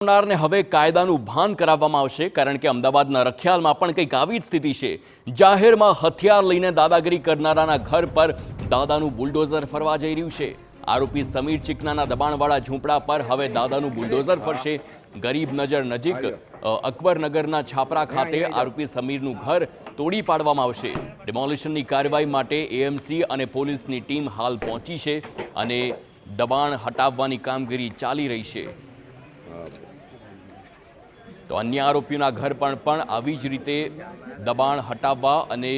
ને હવે કાયદાનું ભાન કરાવવામાં આવશે કારણ કે અમદાવાદના રખિયાલમાં પણ કંઈક આવી જ સ્થિતિ છે। જાહેરમાં હથિયાર લઈને દાદાગીરી કરનારાના ઘર પર દાદાનું બુલડોઝર ફરવા જઈ રહ્યું છે। આરોપી સમીર ચિકનાના દબાણવાળા ઝૂંપડા પર હવે દાદાનું બુલડોઝર ફરશે। ગરીબ નજર નજીક અકબરનગરના છાપરા ખાતે આરોપી સમીરનું ઘર તોડી પાડવામાં આવશે। ડિમોલિશનની કાર્યવાહી માટે એએમસી અને પોલીસની ટીમ હાલ પહોંચી છે અને દબાણ હટાવવાની કામગીરી ચાલી રહી છે। તો અન્ય આરોપીઓના ઘર પર પણ આવી જ રીતે દબાણ હટાવવા અને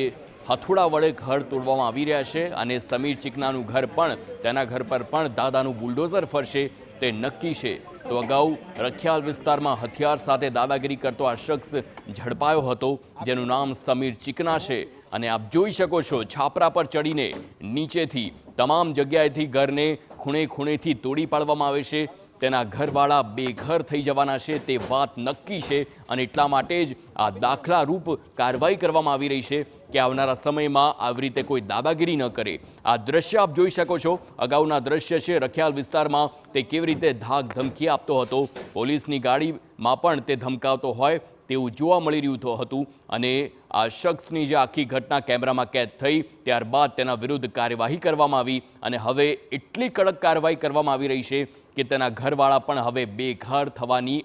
હથોડા વડે ઘર તોડવામાં આવી રહ્યા છે અને સમીર ચિકનાનું ઘર પણ તેના ઘર પર પણ દાદાનું બુલડોઝર ફરશે તે નક્કી છે। તો અગાઉ રખિયાલ વિસ્તારમાં હથિયાર સાથે દાદાગીરી કરતો આ શખ્સ ઝડપાયો હતો જેનું નામ સમીર ચિકના છે અને આપ જોઈ શકો છો છાપરા પર ચડીને નીચેથી તમામ જગ્યાએથી ઘરને ખૂણે ખૂણેથી તોડી પાડવામાં આવે છે। તેના ઘરવાળા બેઘર થઈ જવાના છે તે વાત નક્કી છે અને એટલા માટે જ આ દાખલારૂપ કાર્યવાહી કરવામાં આવી રહી છે કે આવનારા સમયમાં આવી રીતે કોઈ દાદાગીરી ન કરે। આ દ્રશ્ય આપ જોઈ શકો છો, અગાઉના દ્રશ્ય છે રખિયાલ વિસ્તારમાં તે કેવી રીતે ધાક ધમકી આપતો હતો, પોલીસની ગાડીમાં પણ તે ધમકાવતો હોય તેવું જોવા મળી રહ્યું હતું અને આ શખ્સની જે આખી ઘટના કેમેરામાં કેદ થઈ ત્યારબાદ તેના વિરુદ્ધ કાર્યવાહી કરવામાં આવી અને હવે એટલી કડક કાર્યવાહી કરવામાં આવી રહી છે કે તેના ઘરવાળા પણ હવે બેઘર થવાની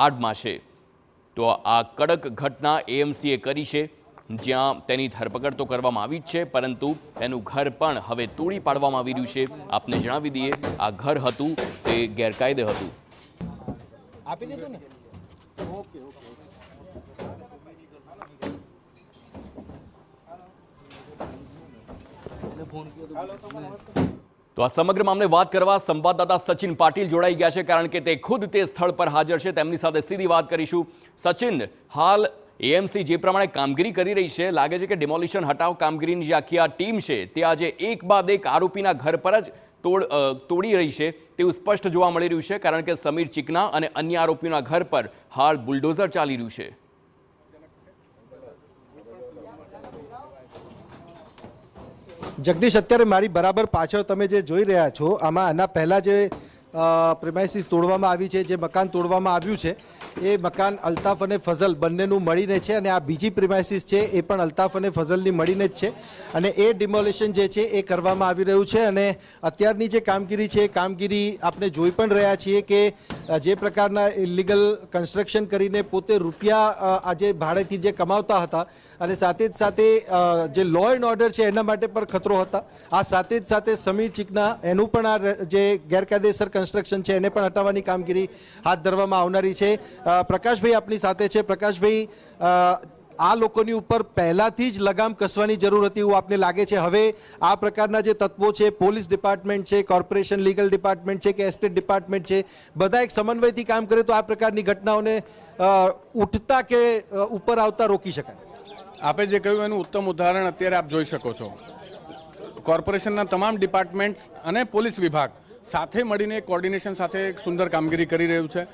આડમાં છે। તો આ કડક ઘટના એએમસીએ કરી છે જ્યાં તેની ધરપકડ તો કરવામાં આવી જ છે પરંતુ તેનું ઘર પણ હવે તોડી પાડવામાં આવી રહ્યું છે। આપને જણાવી દઈએ આ ઘર હતું તે ગેરકાયદે હતું। આપી દીધું ને? ઓકે ઓકે તો આ સમગ્ર મામલે વાત કરવા સંવાદદાતા સચિન પાટીલ જોડાઈ ગયા છે કારણ કે તે ખુદ તે સ્થળ પર હાજર છે। તેમની સાથે સીધી વાત કરીશું। સચિન, હાલ એએમસી જે પ્રમાણે કામગીરી કરી રહી છે લાગે છે કે ડિમોલિશન હટાવ કામગીરીની જે આખી આ ટીમ છે તે આજે એક બાદ એક આરોપીના ઘર પર જ તોડી રહી છે તેવું સ્પષ્ટ જોવા મળી રહ્યું છે કારણ કે સમીર ચિકના અને અન્ય આરોપીઓના ઘર પર હાલ બુલડોઝર ચાલી રહ્યું છે। જગદીશ, અત્યારે મારી બરાબર પાછળ તમે જે જોઈ રહ્યા છો આમાં આના પહેલા જે પ્રિમાઇસીસ તોડવામાં આવી છે, જે મકાન તોડવામાં આવ્યું છે એ મકાન અલ્તાફ અને ફઝલ બંનેનું મળીને છે અને આ બીજી પ્રિમાઇસીસ છે એ પણ અલ્તાફ અને ફઝલની મળીને જ છે અને એ ડિમોલિશન જે છે એ કરવામાં આવી રહ્યું છે અને અત્યારની જે કામગીરી છે એ કામગીરી આપણે જોઈ પણ રહ્યા છીએ કે જે પ્રકારના ઇલીગલ કન્સ્ટ્રક્શન કરીને પોતે રૂપિયા આજે ભાડેથી જે કમાવતા હતા અને સાથે જ સાથે જે લો એન્ડ ઓર્ડર છે એના માટે પણ ખતરો હતા, આ સાથે જ સાથે સમીર ચિકના એનું પણ આ જે ગેરકાયદેસર કન્સ્ટ્રક્શન છે એને પણ હટાવવાની કામગીરી હાથ ધરવામાં આવનારી છે। પ્રકાશભાઈ આપણી સાથે છે। પ્રકાશભાઈ, આ લોકોની ઉપર પહેલાથી જ લગામ કસવાની જરૂર હતી એવું આપને લાગે છે? હવે આ પ્રકારના જે તત્વો છે, પોલીસ ડિપાર્ટમેન્ટ છે, કોર્પોરેશન લીગલ ડિપાર્ટમેન્ટ છે કે એસ્ટેટ ડિપાર્ટમેન્ટ છે, બધા એક સમન્વયથી કામ કરે તો આ પ્રકારની ઘટનાઓને ઉઠતા કે ઉપર આવતા રોકી શકાય? આપે જે કહ્યું એનું ઉત્તમ ઉદાહરણ અત્યારે આપ જોઈ શકો છો। કોર્પોરેશનના તમામ ડિપાર્ટમેન્ટ્સ અને પોલીસ વિભાગ સાથે મળીને કોર્ડિનેશન સાથે એક સુંદર કામગીરી કરી રહ્યું છે।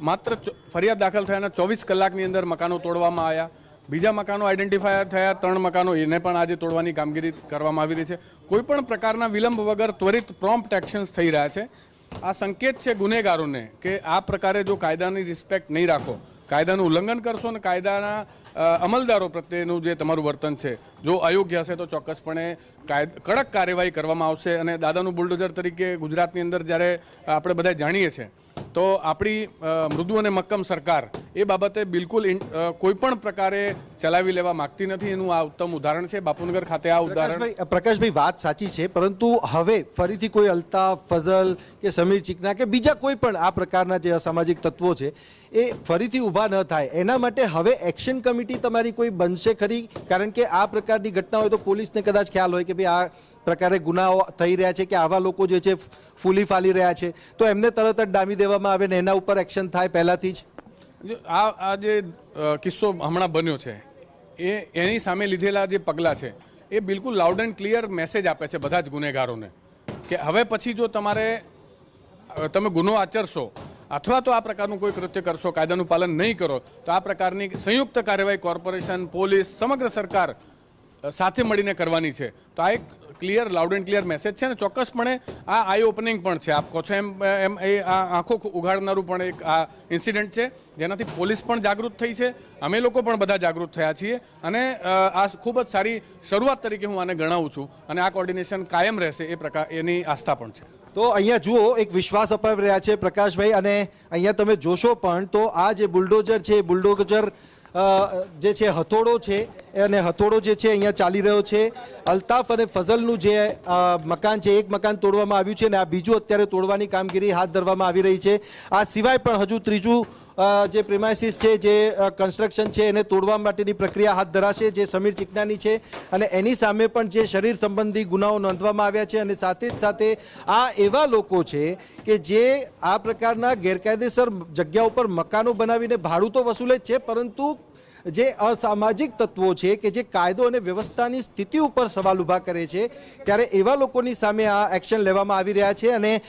માત્ર ફરિયાદ દાખલ થયાના 24 કલાકની અંદર મકાનો તોડવામાં આવ્યા, બીજા મકાનો આઈડેન્ટિફાય થયા 3 મકાનો એને પણ આજે તોડવાની કામગીરી કરવામાં આવી રહી છે। કોઈપણ પ્રકારના વિલંબ વગર ત્વરિત પ્રોમ્પ્ટ એક્શન્સ થઈ રહ્યા છે। આ સંકેત છે ગુનેગારોને કે આ પ્રકારે જો કાયદાની રિસ્પેક્ટ નહીં રાખો, કાયદાનું ઉલ્લંઘન કરશો અને કાયદાના અમલદારો પ્રત્યેનું જે તમારું વર્તન છે જો અયોગ્ય હશે તો ચોક્કસપણે કડક કાર્યવાહી કરવામાં આવશે। અને દાદાનું બુલડોઝર તરીકે ગુજરાતની અંદર જ્યારે આપણે બધા જાણીએ છીએ તો આપણી મૃદુ અને મક્કમ સરકાર એ બાબતે બિલકુલ કોઈ પણ પ્રકારે ચલાવી લેવા માંગતી નથી, એનું આ ઉત્તમ ઉદાહરણ છે બાપુનગર ખાતે આ ઉદાહરણ। પ્રકાશભાઈ, વાત સાચી છે પરંતુ હવે ફરીથી કોઈ અલ્તાફ, ફઝલ કે સમીર ચિકના કે બીજા કોઈ પણ આ પ્રકારના જે અસામાજિક તત્વો છે એ ફરીથી ઊભા ન થાય એના માટે હવે એક્શન કમિટી તમારી કોઈ બનશે ખરી? કારણ કે આ પ્રકારની ઘટના હોય તો પોલીસને કદાચ ખ્યાલ હોય કે ભાઈ આ પ્રકારે ગુનાઓ થઈ રહ્યા છે કે આવા લોકો જે છે ફૂલી ફાલી રહ્યા છે તો એમને તરત જ ડામી દેવામાં આવે ને એના ઉપર એક્શન થાય પહેલાથી જ? આ જે કિસ્સો હમણાં બન્યો છે એની સામે લીધેલા જે પગલાં છે એ બિલકુલ લાઉડ એન્ડ ક્લિયર મેસેજ આપે છે બધા જ ગુનેગારોને કે હવે પછી જો તમે ગુનો આચરશો અથવા તો આ પ્રકારનું કોઈ કૃત્ય કરશો, કાયદાનું પાલન નહીં કરો તો આ પ્રકારની સંયુક્ત કાર્યવાહી કોર્પોરેશન, પોલીસ, સમગ્ર સરકાર સાથે મળીને કરવાની છે. તો આ એક clear loud and clear message છે ને ચોક્કસપણે આ આઈ ઓપનિંગ પણ છે. આપ કહો છો એમ એ આ આંખો ઉઘાડનારું પણ એક આ ઇન્સિડન્ટ છે, જેનાથી પોલીસ પણ જાગૃત થઈ છે, અમે લોકો પણ બધા જાગૃત થયા છીએ, અને આ ખૂબ જ સારી શરૂઆત તરીકે હું આને ગણાવું છું, અને આ કોર્ડિનેશન કાયમ રહેશે એ પ્રકાર એની આસ્થા પણ છે. તો અહીંયા જુઓ એક વિશ્વાસ અપાવી રહ્યા છે પ્રકાશભાઈ, અને અહીંયા તમે જોશો પણ તો આ જે બુલડોઝર છે, બુલડોઝર જે છે હથોડો છે, અને હથોડો જે છે અહીંયા ચાલી રહ્યો છે. અલ્તાફ અને ફઝલનું જે મકાન છે, એક મકાન તોડવામાં આવ્યું છે અને આ બીજું અત્યારે તોડવાની કામગીરી હાથ ધરવામાં આવી રહી છે. આ સિવાય પણ હજુ ત્રીજું જે પ્રિમાઇસીસ છે, જે કન્સ્ટ્રક્શન છે, એને તોડવા માટેની પ્રક્રિયા હાથ ધરાશે, જે સમીર ચિકનાની છે, અને એની સામે પણ જે શરીર સંબંધી ગુનાઓ નોંધવામાં આવ્યા છે. અને સાથે જ સાથે આ એવા લોકો છે કે જે આ પ્રકારના ગેરકાયદેસર જગ્યા ઉપર મકાનો બનાવીને ભાડું તો વસૂલે જ છે, પરંતુ જે અસામાજિક તત્વો છે કે જે કાયદો અને વ્યવસ્થાની સ્થિતિ ઉપર સવાલ ઊભા કરે છે, ત્યારે એવા લોકોની સામે આ એક્શન લેવામાં આવી રહ્યા છે. અને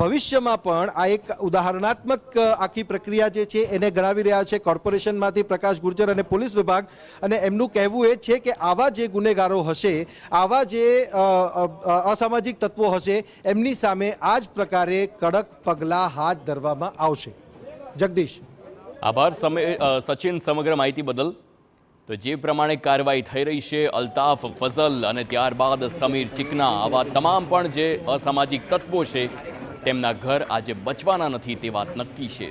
ભવિષ્યમાં પણ આ એક ઉદાહરણાત્મક આખી પ્રક્રિયા જે છે એને ગણાવી રહ્યા છે કોર્પોરેશનમાંથી પ્રકાશ ગુર્જર અને પોલીસ વિભાગ. અને એમનું કહેવું એ જ છે કે આવા જે ગુનેગારો હશે, આવા જે અસામાજિક તત્વો હશે, એમની સામે આ જ પ્રકારે કડક પગલાં હાથ ધરવામાં આવશે. જગદીશ. આભાર સચિન સમગ્ર માહિતી બદલ. તો જે પ્રમાણે કાર્યવાહી થઈ રહી છે, અલ્તાફ, ફઝલ અને ત્યારબાદ સમીર ચિકના, આવા તમામ પણ જે અસામાજિક તત્વો છે તેમના ઘર આજે બચવાના નથી તે વાત નક્કી છે.